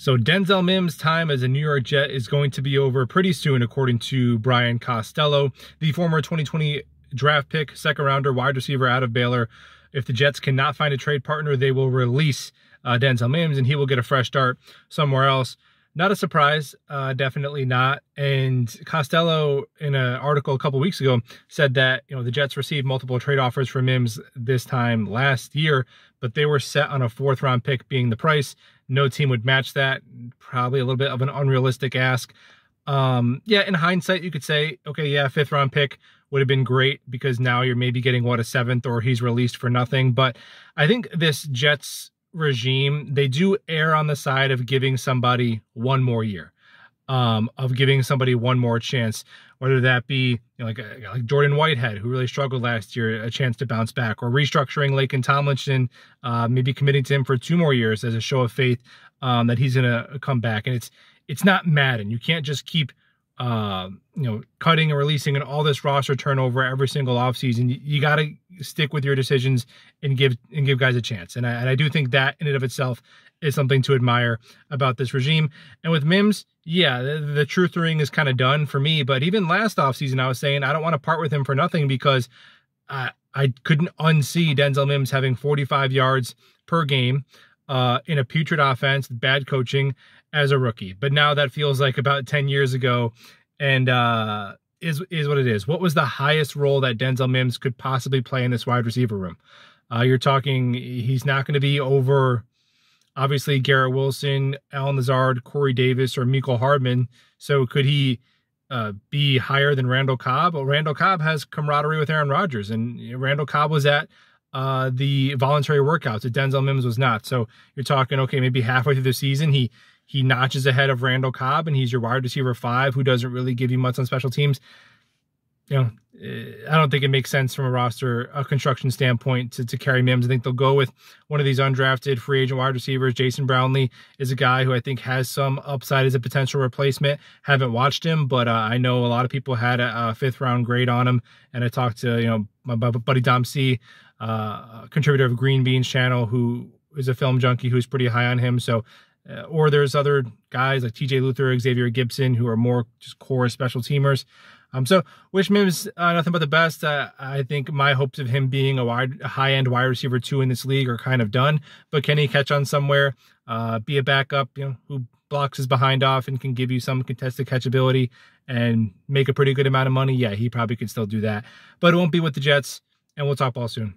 So Denzel Mims' time as a New York Jet is going to be over pretty soon, according to Brian Costello, the former 2020 draft pick, second rounder, wide receiver out of Baylor. If the Jets cannot find a trade partner, they will release Denzel Mims, and he will get a fresh start somewhere else. Not a surprise, definitely not. And Costello, in an article a couple weeks ago, said that the Jets received multiple trade offers for Mims this time last year, but they were set on a fourth-round pick being the price. No team would match that. Probably a little bit of an unrealistic ask. Yeah, in hindsight, you could say, okay, yeah, fifth-round pick would have been great because now you're maybe getting, a seventh, or he's released for nothing. But I think this Jets regime, they do err on the side of giving somebody one more year, of giving somebody one more chance, whether that be like Jordan Whitehead, who really struggled last year, a chance to bounce back, or restructuring Laken Tomlinson, maybe committing to him for 2 more years as a show of faith that he's going to come back. And it's not Madden. You can't just keep cutting and releasing and all this roster turnover every single offseason. You got to stick with your decisions and give guys a chance. And I do think that in and of itself is something to admire about this regime. And with Mims, yeah, the truthering is kind of done for me. But even last offseason, I was saying I don't want to part with him for nothing because I couldn't unsee Denzel Mims having 45 yards per game in a putrid offense, bad coaching as a rookie. But now that feels like about 10 years ago, and is what it is. What was the highest role that Denzel Mims could possibly play in this wide receiver room? You're talking, he's not going to be over, obviously, Garrett Wilson, Allen Lazard, Corey Davis, or Mecole Hardman. So could he be higher than Randall Cobb? Well, Randall Cobb has camaraderie with Aaron Rodgers, and Randall Cobb was at the voluntary workouts that Denzel Mims was not. So you're talking, okay, maybe halfway through the season, he notches ahead of Randall Cobb, and he's your wide receiver 5 who doesn't really give you much on special teams. I don't think it makes sense from a construction standpoint to carry Mims. I think they'll go with one of these undrafted free agent wide receivers. Jason Brownlee is a guy who I think has some upside as a potential replacement. Haven't watched him, but I know a lot of people had a 5th-round grade on him, and I talked to my buddy Dom C, contributor of Green Beans channel, who is a film junkie who's pretty high on him. So or there's other guys like TJ Luther, Xavier Gibson, who are more just core special teamers. So wish Mims nothing but the best. I think my hopes of him being a high-end wide receiver 2 in this league are kind of done. But can he catch on somewhere, be a backup, who blocks his behind off and can give you some contested catchability and make a pretty good amount of money? Yeah, he probably could still do that. But it won't be with the Jets, and we'll talk ball soon.